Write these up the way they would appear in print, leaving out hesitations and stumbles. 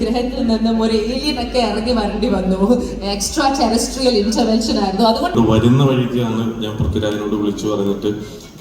ഗ്രഹത്തിൽ നിന്നും ഒരു ഏലിയനൊക്കെ ഇറങ്ങി വരേണ്ടി വന്നു. എക്സ്ട്രാ ടെറസ്ട്രിയൽ ഇന്റർവെൻഷൻ ആയിരുന്നു. അതുകൊണ്ട് വരുന്ന വഴിക്കാണ് ഞാൻ പൃഥ്വിരാജിനോട് വിളിച്ചു പറഞ്ഞിട്ട്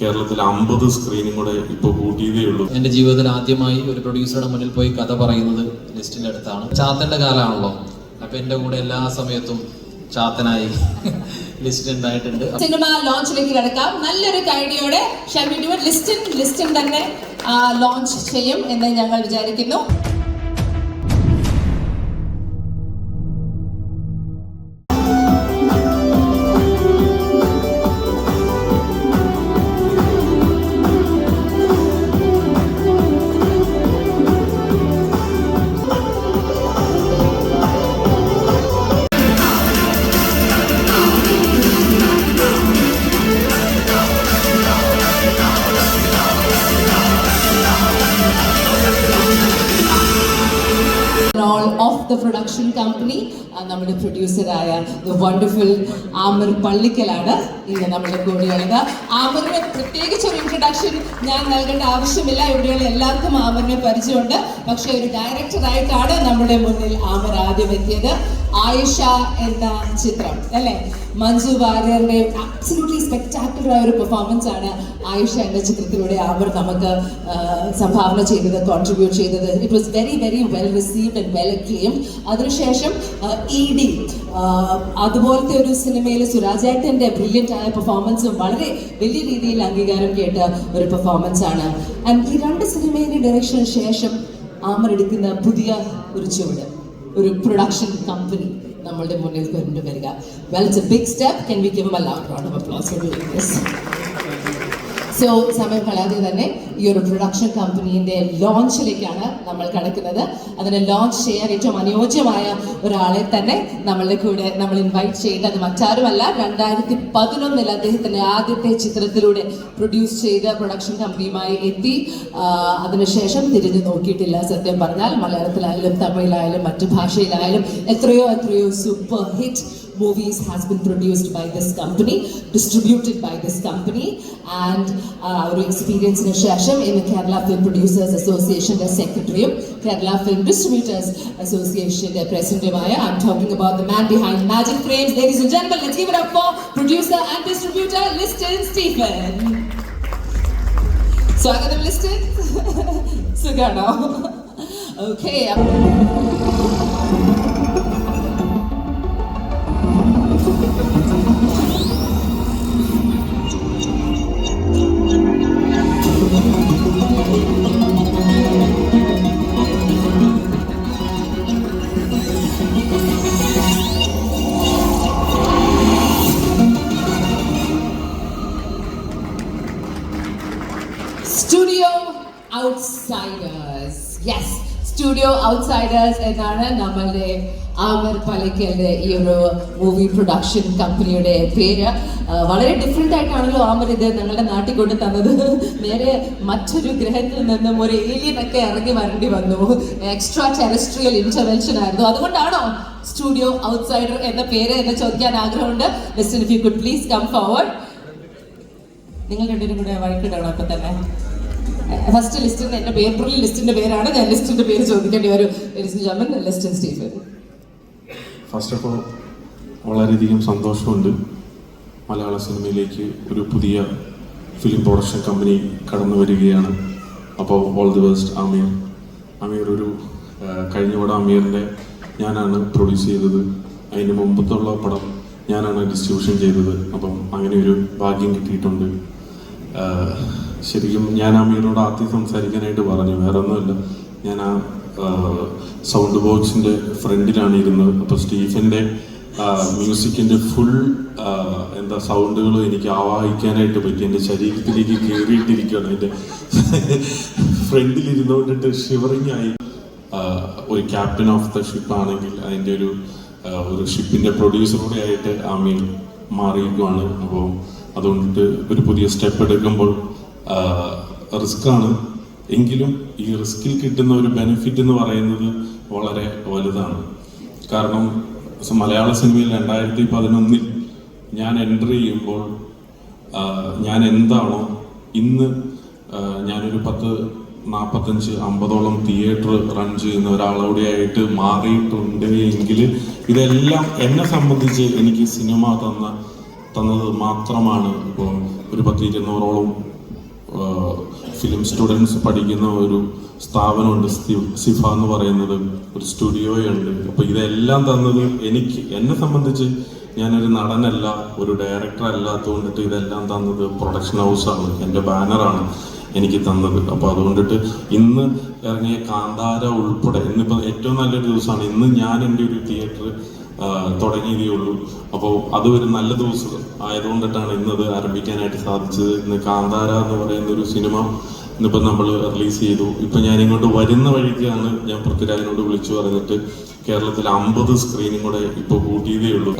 കേരളത്തിൽ 50 സ്ക്രീനും കൂടെ ഇപ്പോൾ കൂട്ടിയതേ ഉള്ളൂ. എൻ്റെ ജീവിതത്തിൽ ആദ്യമായി ഒരു പ്രൊഡ്യൂസറുടെ മുന്നിൽ പോയി കഥ പറയുന്നത് ലിസ്റ്റിൻ്റെ അടുത്താണ്. ചാത്തൻ്റെ കാലമാണല്ലോ, അപ്പൊ എൻ്റെ കൂടെ എല്ലാ സമയത്തും ചാത്തനായി ലിസ്റ്റ് ഉണ്ടായിട്ടുണ്ട്. സിനിമ ലോഞ്ചിലേക്ക് കിടക്കാം. നല്ലൊരു ഐഡിയയോടെ ലിസ്റ്റിൻ തന്നെ ലോഞ്ച് ചെയ്യും എന്ന് ഞങ്ങൾ വിചാരിക്കുന്നു. Of the production company, നമ്മുടെ പ്രൊഡ്യൂസറായ ദ വണ്ടർഫുൾ ആമിർ പള്ളിക്കലാണ് ഇന്ന് നമ്മുടെ കൂടെയുള്ളത്. ആമിറിന് പ്രത്യേകിച്ച് ഒരു ഇൻട്രൊഡക്ഷൻ ഞാൻ നൽകേണ്ട ആവശ്യമില്ല. ഇവിടെയുള്ള എല്ലാവർക്കും ആമിറിനെ പരിചയമുണ്ട്. പക്ഷെ ഒരു ഡയറക്ടറായിട്ടാണ് നമ്മുടെ മുന്നിൽ ആമിർ ആദ്യം എത്തിയത്. ആയിഷ എന്ന ചിത്രം അല്ലേ, മഞ്ജു വാര്യറുടെ അബ്സല്യൂട്ട്ലി സ്പെക്ടാക്കുലർ ആയ ഒരു പെർഫോമൻസ് ആണ് ആയിഷ എന്ന ചിത്രത്തിലൂടെ ആമിർ നമുക്ക് സംഭാവന ചെയ്തത്, കോൺട്രിബ്യൂട്ട് ചെയ്തത്. It was very very well received and well acclaimed. അതിനുശേഷം ED അതുപോലത്തെ ഒരു സിനിമയിൽ സുരാജേട്ടൻ്റെ ബ്രില്യൻ്റ് ആയ പെർഫോമൻസും വളരെ വലിയ രീതിയിൽ അംഗീകാരം കേട്ട ഒരു പെർഫോമൻസ് ആണ്. ആൻഡ് ഈ 2 സിനിമയുടെ ഡയറക്ഷന് ശേഷം ആമിർ എടുക്കുന്ന പുതിയ ഒരു ചുവട്, ഒരു പ്രൊഡക്ഷൻ കമ്പനി നമ്മളുടെ മുന്നിൽ കൊണ്ടുവരിക. Well, it's a big step. Can we give him a loud round of applause for doing this? So സമയം കളയാതെ തന്നെ ഈ ഒരു പ്രൊഡക്ഷൻ കമ്പനീൻ്റെ ലോഞ്ചിലേക്കാണ് നമ്മൾ കടക്കുന്നത്. അതിനെ ലോഞ്ച് ചെയ്യാൻ ഏറ്റവും അനുയോജ്യമായ ഒരാളെ തന്നെ നമ്മളുടെ കൂടെ നമ്മൾ ഇൻവൈറ്റ് ചെയ്യേണ്ടത് മറ്റാരുമല്ല, 2011 അദ്ദേഹത്തിൻ്റെ ആദ്യത്തെ ചിത്രത്തിലൂടെ പ്രൊഡ്യൂസ് ചെയ്ത പ്രൊഡക്ഷൻ കമ്പനിയുമായി എത്തി. അതിനുശേഷം തിരിഞ്ഞു നോക്കിയിട്ടില്ല. സത്യം പറഞ്ഞാൽ മലയാളത്തിലായാലും തമിഴിലായാലും മറ്റു ഭാഷയിലായാലും എത്രയോ super hit movies has been produced by this company, distributed by this company, and our experience in Shasham in the Kerala Film Producers Association as Secretary, Kerala Film Distributors Association as President. I'm talking about the man behind Magic Frames. Ladies and gentlemen, let's give it up for producer and distributor Liston Stephen. Swagatham Liston. Sugano. Okay. Studio Outsiders. Yes, Studio Outsiders എന്നാണ് നമ്മളുടെ ആമിർ പള്ളിക്കലിൻ്റെ ഈ ഒരു movie production കമ്പനിയുടെ പേര്. വളരെ different ആയിട്ടാണല്ലോ Aamir ഇത് ഞങ്ങളുടെ നാട്ടിൽ കൊണ്ട് തന്നത്. നേരെ മറ്റൊരു ഗ്രഹത്തിൽ നിന്നും ഒരു ഏലിയനൊക്കെ ഇറങ്ങി വരേണ്ടി വന്നു. എക്സ്ട്രാ ടെറസ്ട്രിയൽ ഇന്റർവെൻഷൻ ആയിരുന്നു. അതുകൊണ്ടാണോ സ്റ്റുഡിയോ ഔട്ട്സൈഡർ എന്ന പേര് എന്ന് ചോദിക്കാൻ ആഗ്രഹമുണ്ട്. Listen, if you could please come forward. നിങ്ങൾ രണ്ടുപേരും കൂടെ വഴക്കിടണം ഇപ്പം തന്നെ. ഫസ്റ്റ് ലിസ്റ്റിന് എൻ്റെ പേപ്പറിൽ ലിസ്റ്റിൻ്റെ പേരാണ്, ഞാൻ ലിസ്റ്റിൻ്റെ പേര് ചോദിക്കേണ്ടി വരും. Liston Stephen. First of all വളരെയധികം സന്തോഷമുണ്ട്. മലയാള സിനിമയിലേക്ക് ഒരു പുതിയ ഫിലിം പ്രൊഡക്ഷൻ കമ്പനി കടന്നു വരികയാണ്. അപ്പോൾ all the best Aamir. Aamir ഒരു കഴിഞ്ഞ പടം ആമിറിൻ്റെ ഞാനാണ് പ്രൊഡ്യൂസ് ചെയ്തത്. അതിന് മുമ്പത്തുള്ള പടം ഞാനാണ് ഡിസ്ട്രിബ്യൂഷൻ ചെയ്തത്. അപ്പം അങ്ങനെ ഒരു ഭാഗ്യം കിട്ടിയിട്ടുണ്ട്. ശരിക്കും ഞാൻ ആമിറിനോട് ആദ്യം സംസാരിക്കാനായിട്ട് പറഞ്ഞു, വേറെ ഒന്നുമില്ല, ഞാൻ ആ സൗണ്ട് ബോക്സിൻ്റെ ഫ്രണ്ടിലാണ് ഇരുന്നത്. അപ്പോൾ സ്റ്റീഫൻ്റെ മ്യൂസിക്കിൻ്റെ ഫുൾ സൗണ്ടുകളും എനിക്ക് ആവാഹിക്കാനായിട്ട് പറ്റി. എൻ്റെ ശരീരത്തിലേക്ക് കയറിയിട്ടിരിക്കുകയാണ്. എൻ്റെ ഫ്രണ്ടിലിരുന്നുകൊണ്ടിട്ട് ഷിവറിങ് ആയി. ഒരു ക്യാപ്റ്റൻ ഓഫ് ദ ഷിപ്പ് ആണെങ്കിൽ അതിൻ്റെ ഒരു ഷിപ്പിൻ്റെ പ്രൊഡ്യൂസറുടെ ആയിട്ട് ആമിർ മാറിയിരിക്കുകയാണ്. അപ്പോൾ അതുകൊണ്ടിട്ട് ഒരു പുതിയ സ്റ്റെപ്പ് എടുക്കുമ്പോൾ റിസ്ക്കാണ്. എങ്കിലും ഈ റിസ്കിൽ കിട്ടുന്ന ഒരു ബെനിഫിറ്റ് എന്ന് പറയുന്നത് വളരെ വലുതാണ്. കാരണം മലയാള സിനിമയിൽ 2011 ഞാൻ എൻ്റർ ചെയ്യുമ്പോൾ ഞാൻ എന്താണോ ഇന്ന് ഞാനൊരു 45-50 തിയേറ്റർ റൺ ചെയ്യുന്ന ഒരാളോടെ ആയിട്ട് മാറിയിട്ടുണ്ട് എങ്കിൽ ഇതെല്ലാം എന്നെ സംബന്ധിച്ച് എനിക്ക് സിനിമ തന്നത് മാത്രമാണ്. ഇപ്പോൾ ഒരു 100-200 ഫിലിം സ്റ്റുഡൻസ് പഠിക്കുന്ന ഒരു സ്ഥാപനമുണ്ട്, സിഫ എന്ന് പറയുന്നത്, ഒരു സ്റ്റുഡിയോയുണ്ട്. അപ്പോൾ ഇതെല്ലാം തന്നത് എന്നെ സംബന്ധിച്ച് ഞാനൊരു നടനല്ല, ഒരു ഡയറക്ടർ അല്ലാത്തതുകൊണ്ടിട്ട് ഇതെല്ലാം തന്നത് പ്രൊഡക്ഷൻ ഹൗസാണ്, എൻ്റെ ബാനറാണ് എനിക്ക് തന്നത്. അപ്പോൾ അതുകൊണ്ടിട്ട് ഇന്ന് ഇറങ്ങിയ കാന്താര ഉൾപ്പെടെ ഇന്നിപ്പോൾ ഏറ്റവും നല്ലൊരു ദിവസമാണ്. ഇന്ന് ഞാൻ എൻ്റെ ഒരു തിയേറ്റർ തുടങ്ങിയതേ ഉള്ളൂ. അപ്പോൾ അത് ഒരു നല്ല ദിവസം ആയതുകൊണ്ടിട്ടാണ് ഇന്നത് ആരംഭിക്കാനായിട്ട് സാധിച്ചത്. ഇന്ന് കാന്താര എന്ന് പറയുന്ന ഒരു സിനിമ ഇന്നിപ്പോൾ നമ്മൾ റിലീസ് ചെയ്തു. ഇപ്പം ഞാനിങ്ങോട്ട് വരുന്ന വഴിക്കാണ് ഞാൻ പൃഥ്വിരാജിനോട് വിളിച്ചു പറഞ്ഞിട്ട് കേരളത്തിൽ 50 സ്ക്രീനും കൂടെ ഇപ്പോൾ കൂട്ടിയതേ ഉള്ളൂ.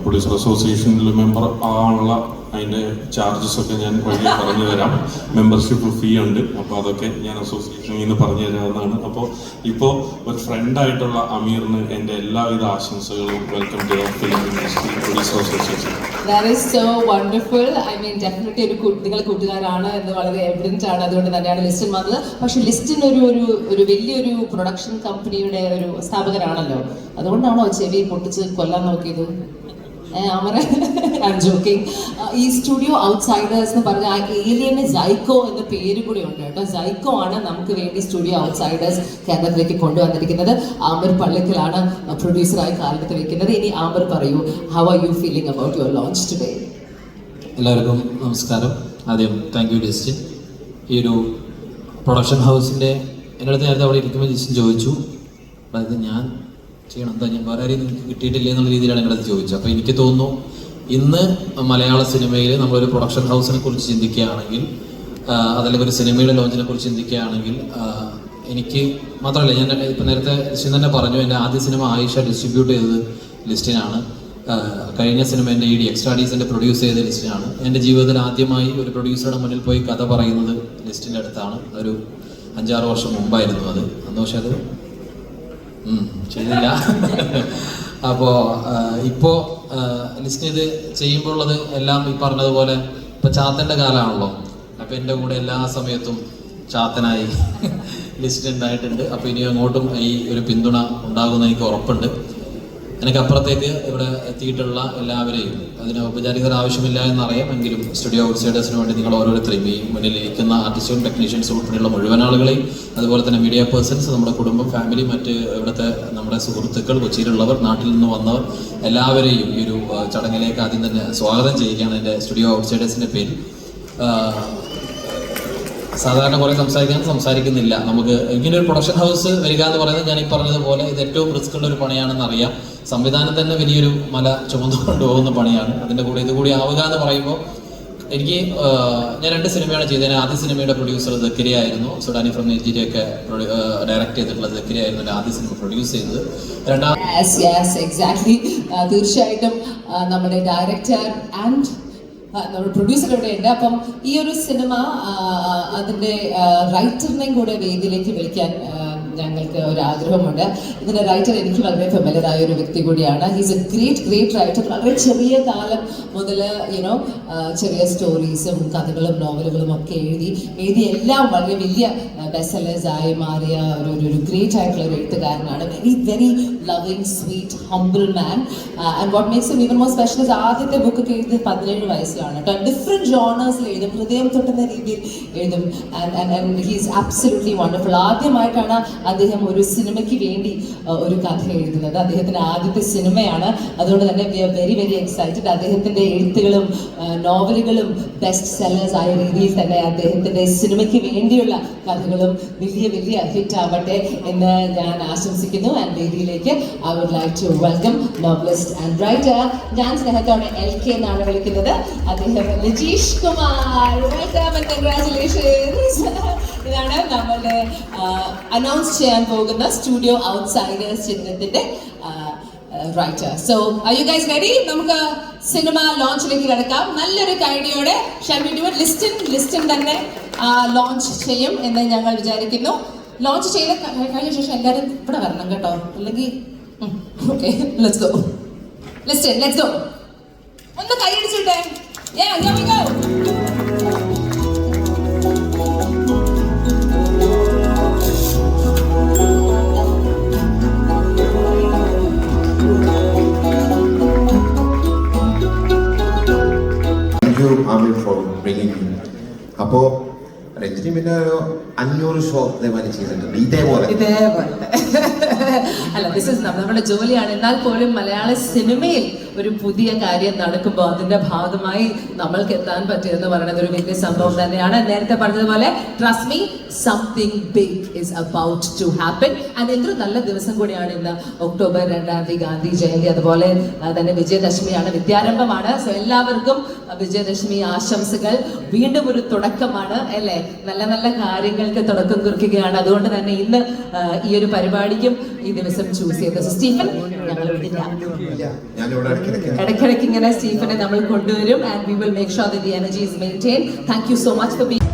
പ്രൊഡ്യൂസർ അസോസിയേഷനിൽ മെമ്പർ ആണുള്ള അതിൻ്റെ ചാർജസ് ഒക്കെ ഞാൻ വഴിയെ പറഞ്ഞു തരാം. മെമ്പർഷിപ്പ് ഫീ ഉണ്ട്, അപ്പോൾ അതൊക്കെ ഞാൻ അസോസിയേഷനിൽ നിന്ന് പറഞ്ഞു തരാവുന്നതാണ്. അപ്പോൾ ഇപ്പോൾ ഒരു ഫ്രണ്ടായിട്ടുള്ള അമീറിന് എൻ്റെ എല്ലാവിധ ആശംസകളും. Welcome to film industry producer association. That is so wonderful. I mean, definitely നിങ്ങൾ കൂട്ടുകാരാണ് എന്ന് വളരെ എവിഡന്റ് ആണ്. അതുകൊണ്ട് തന്നെയാണ് ലിസ്റ്റിൻ വന്നത്. പക്ഷെ ലിസ്റ്റിൻ ഒരു വലിയൊരു പ്രൊഡക്ഷൻ കമ്പനിയുടെ ഒരു സ്ഥാപകരാണല്ലോ. അതുകൊണ്ടാണോ ചെവി പൊട്ടിച്ച് കൊല്ലാൻ നോക്കിയത്? ഈ സ്റ്റുഡിയോ ഔട്ട്സൈഡേഴ്സ് എന്ന് പറഞ്ഞ ആ ഏലിയന് സൈക്കോ എന്ന പേര് കൂടി ഉണ്ട് കേട്ടോ. സൈക്കോ ആണ് നമുക്ക് വേണ്ടി സ്റ്റുഡിയോ ഔട്ട്സൈഡേഴ്സ് കേരളത്തിലേക്ക് കൊണ്ടുവന്നിരിക്കുന്നത്. ആമിർ പള്ളിക്കലാണ് പ്രൊഡ്യൂസറായി കാലെടുത്ത് വെക്കുന്നത്. ഇനി ആമിർ പറയൂ, how are you feeling about your launch today? എല്ലാവർക്കും നമസ്കാരം. ആദ്യം താങ്ക് യു ലിസ്റ്റിൻ. ഈ ഒരു പ്രൊഡക്ഷൻ ഹൗസിൻ്റെ എൻ്റെ അടുത്ത് നേരത്തെ അവിടെ ഇരിക്കുമ്പോൾ ലിസ്റ്റിൻ ചോദിച്ചു, അതായത് ഞാൻ ചെയ്യണം, എന്താ ഞാൻ വേറെ ആരെയും കിട്ടിയിട്ടില്ല എന്നുള്ള രീതിയിലാണ് ഞങ്ങളത് ചോദിച്ചത്. അപ്പോൾ എനിക്ക് തോന്നുന്നു ഇന്ന് മലയാള സിനിമയിൽ നമ്മളൊരു പ്രൊഡക്ഷൻ ഹൗസിനെ കുറിച്ച് ചിന്തിക്കുകയാണെങ്കിൽ, അതല്ലെങ്കിൽ ഒരു സിനിമയുടെ ലോഞ്ചിനെ കുറിച്ച് ചിന്തിക്കുകയാണെങ്കിൽ, എനിക്ക് മാത്രമല്ല, ഞാൻ ഇപ്പം നേരത്തെ ലിസ്റ്റിൻ തന്നെ പറഞ്ഞു, എൻ്റെ ആദ്യ സിനിമ ആയിഷ ഡിസ്ട്രിബ്യൂട്ട് ചെയ്തത് ലിസ്റ്റിനാണ്. കഴിഞ്ഞ സിനിമ എൻ്റെ ED എക്സ്ട്രാഡീസിൻ്റെ പ്രൊഡ്യൂസ് ചെയ്ത ലിസ്റ്റിനാണ്. എൻ്റെ ജീവിതത്തിൽ ആദ്യമായി ഒരു പ്രൊഡ്യൂസറുടെ മുന്നിൽ പോയി കഥ പറയുന്നത് ലിസ്റ്റിൻ്റെ അടുത്താണ്. ഒരു 5-6 വർഷം മുമ്പായിരുന്നു അത്. സന്തോഷം അത് ചെയ്തില്ല. അപ്പോൾ ഇപ്പോൾ ലിസ്റ്റ് ഇത് ചെയ്യുമ്പോൾ ഉള്ളത് എല്ലാം ഈ പറഞ്ഞതുപോലെ ഇപ്പം ചാത്തൻ്റെ കാലമാണല്ലോ. അപ്പോൾ എൻ്റെ കൂടെ എല്ലാ സമയത്തും ചാത്തനായി ലിസ്റ്റ് ഉണ്ടായിട്ടുണ്ട്. അപ്പോൾ ഇനി അങ്ങോട്ടും ഈ ഒരു പിന്തുണ ഉണ്ടാകുമെന്ന് എനിക്ക് ഉറപ്പുണ്ട്. എനിക്കപ്പുറത്തേക്ക് ഇവിടെ എത്തിയിട്ടുള്ള എല്ലാവരെയും, അതിന് ഔപചാരികത ആവശ്യമില്ല എന്നറിയാം, എങ്കിലും സ്റ്റുഡിയോ ഔട്ട്സൈഡേഴ്സിന് വേണ്ടി നിങ്ങൾ ഓരോരുത്തരെയും, ഈ മുന്നിലിരിക്കുന്ന ആർട്ടിസ്റ്റും ടെക്നീഷ്യൻസും ഉൾപ്പെടെയുള്ള മുഴുവൻ ആളുകളെയും, അതുപോലെ തന്നെ മീഡിയ പേഴ്സൺസ്, നമ്മുടെ കുടുംബം, ഫാമിലി, മറ്റ് ഇവിടുത്തെ നമ്മുടെ സുഹൃത്തുക്കൾ, കൊച്ചിയിലുള്ളവർ, നാട്ടിൽ നിന്ന് വന്നവർ എല്ലാവരെയും ഈ ഒരു ചടങ്ങിലേക്ക് ആദ്യം തന്നെ സ്വാഗതം ചെയ്യുകയാണ് എൻ്റെ സ്റ്റുഡിയോ ഔട്ട്സൈഡേഴ്സിൻ്റെ പേരിൽ. സാധാരണ കുറേ സംസാരിക്കുന്നില്ല. നമുക്ക് ഇങ്ങനെ ഒരു പ്രൊഡക്ഷൻ ഹൗസ് വരിക എന്ന് പറയുന്നത്, ഞാൻ ഈ പറഞ്ഞതുപോലെ, ഇത് ഏറ്റവും റിസ്ക് ഉള്ള ഒരു പണിയാണെന്ന് അറിയാം. സംവിധാനം തന്നെ വലിയൊരു മല ചുമന്നുകൊണ്ട് പോകുന്ന പണിയാണ്. അതിൻ്റെ കൂടെ ഇതുകൂടി ആവുക എന്ന് പറയുമ്പോൾ എനിക്ക്, ഞാൻ 2 സിനിമയാണ് ചെയ്തത്. ആദ്യ സിനിമയുടെ പ്രൊഡ്യൂസർ ദക്കരിയ ആയിരുന്നു. സുഡാനി ഫ്രം നൈജീരിയ ഒക്കെ ഡയറക്ട് ചെയ്തിട്ടുള്ള ദക്കരിയ ആയിരുന്നു എൻ്റെ ആദ്യ സിനിമ പ്രൊഡ്യൂസ് ചെയ്തത്. തീർച്ചയായിട്ടും നമ്മുടെ ഡയറക്ടർ ആൻഡ് നമ്മുടെ പ്രൊഡ്യൂസർ ഇവിടെ ഉണ്ട്. അപ്പം ഈ ഒരു സിനിമ അതിൻ്റെ റൈറ്ററിനെയും കൂടെ വേദിയിലേക്ക് വിളിക്കാൻ ഞങ്ങൾക്ക് ഒരു ആഗ്രഹമുണ്ട്. ഇതിൻ്റെ റൈറ്റർ എനിക്ക് വളരെ ഫെമിലിയർ ആയ ഒരു വ്യക്തി കൂടിയാണ്. He's A great writer. വളരെ ചെറിയ കാലം മുതൽ ചെറിയ സ്റ്റോറീസും കഥകളും നോവലുകളും ഒക്കെ എഴുതി എല്ലാം വളരെ വലിയ ബെസ്റ്റ് സെല്ലേഴ്സ് ആയി മാറിയ ഒരു ഗ്രേറ്റ് ആയിട്ടുള്ള ഒരു എഴുത്തുകാരനാണ്. Very loving, sweet, humble man. And what makes him even more special is ആദ്യത്തെ ബുക്കൊക്കെ എഴുതി 17 വയസ്സിലാണ് കേട്ടോ. ഡിഫറെൻറ്റ് ജോണേഴ്സിൽ എഴുതും, ഹൃദയം തൊട്ടുന്ന രീതിയിൽ എഴുതും. And he's absolutely wonderful. ആദ്യമായിട്ടാണ് അദ്ദേഹം ഒരു സിനിമയ്ക്ക് വേണ്ടി ഒരു കഥ എഴുതുന്നത്. അദ്ദേഹത്തിൻ്റെ ആദ്യത്തെ സിനിമയാണ്. അതുകൊണ്ട് തന്നെ we are very very excited. അദ്ദേഹത്തിൻ്റെ എഴുത്തുകളും നോവലുകളും ബെസ്റ്റ് സെല്ലേഴ്സ് ആയ രീതിയിൽ തന്നെ അദ്ദേഹത്തിൻ്റെ സിനിമയ്ക്ക് വേണ്ടിയുള്ള കഥകളും വലിയ ഹിറ്റ് ആവട്ടെ എന്ന് ഞാൻ ആശംസിക്കുന്നു. ആൻഡ് വേദിയിലേക്ക് I would like to welcome novelist and writer, ഞാൻ സ്നേഹത്തോടെ LK എന്നാണ് വിളിക്കുന്നത്, അദ്ദേഹം Lajeesh Kumar. Welcome and congratulations. ഇതാണ് നമ്മളുടെ അനൗൺസ് ചെയ്യാൻ പോകുന്ന സ്റ്റുഡിയോ ഔട്ട്സൈഡേഴ്സ് ചിത്രത്തിന്റെ writer. So are you guys ready? നമുക്ക് സിനിമ ലോഞ്ചിലേക്ക് കിടക്കാം. നല്ലൊരു കൈഡിയോടെ ലിസ്റ്റിൻ തന്നെ ലോഞ്ച് ചെയ്യും എന്ന് ഞങ്ങൾ വിചാരിക്കുന്നു. ലോഞ്ച് ചെയ്ത് കഴിഞ്ഞ ശേഷം എല്ലാവരും ഇവിടെ വരണം കേട്ടോ, അല്ലെങ്കിൽ okay. Let's go Listin, let's go. ഒന്ന് കൈയടിച്ചിട്ടെ. Yeah, here we go. Amir for bringing me. അപ്പോൾ രഞ്ജിനി പിന്നെ ഒരു 500 ഷോ ഇതേപോലെ ചെയ്തിട്ടുണ്ട് ഇതേപോലെ. അല്ല, ദിസ് ഇസ് നമ്മുടെ ജോലിയാണ്. എന്നാൽ പോലും മലയാള സിനിമയിൽ ഒരു പുതിയ കാര്യം നടക്കുമ്പോൾ അതിന്റെ ഭാഗമായി നമ്മൾക്ക് എത്താൻ പറ്റിയെന്ന് പറയുന്നത് ഒരു വലിയ സംഭവം തന്നെയാണ്. നേരത്തെ പറഞ്ഞതുപോലെ trust me, something big is about to happen. And എന്തൊരു നല്ല ദിവസം കൂടിയാണ് ഇന്ന്. ഒക്ടോബർ 2 ഗാന്ധി ജയന്തി, അതുപോലെ തന്നെ വിജയദശമിയാണ്, വിദ്യാരംഭമാണ്. സോ എല്ലാവർക്കും വിജയദശമി ആശംസകൾ. വീണ്ടും ഒരു തുടക്കമാണ് അല്ലേ, നല്ല നല്ല കാര്യങ്ങൾക്ക് തുടക്കം കുറിക്കുകയാണ്. അതുകൊണ്ട് തന്നെ ഇന്ന് ഈ ഒരു പരിപാടിക്കും ഈ ദിവസം ചൂസ് ചെയ്തത്. സ്റ്റീഫൻ, ഞങ്ങൾ ഇടയ്ക്കിടയ്ക്ക് ഇങ്ങനെ സ്റ്റീഫനെ നമ്മൾ കൊണ്ടുവരും. And we will make sure that the energy is maintain. Thank you so much for being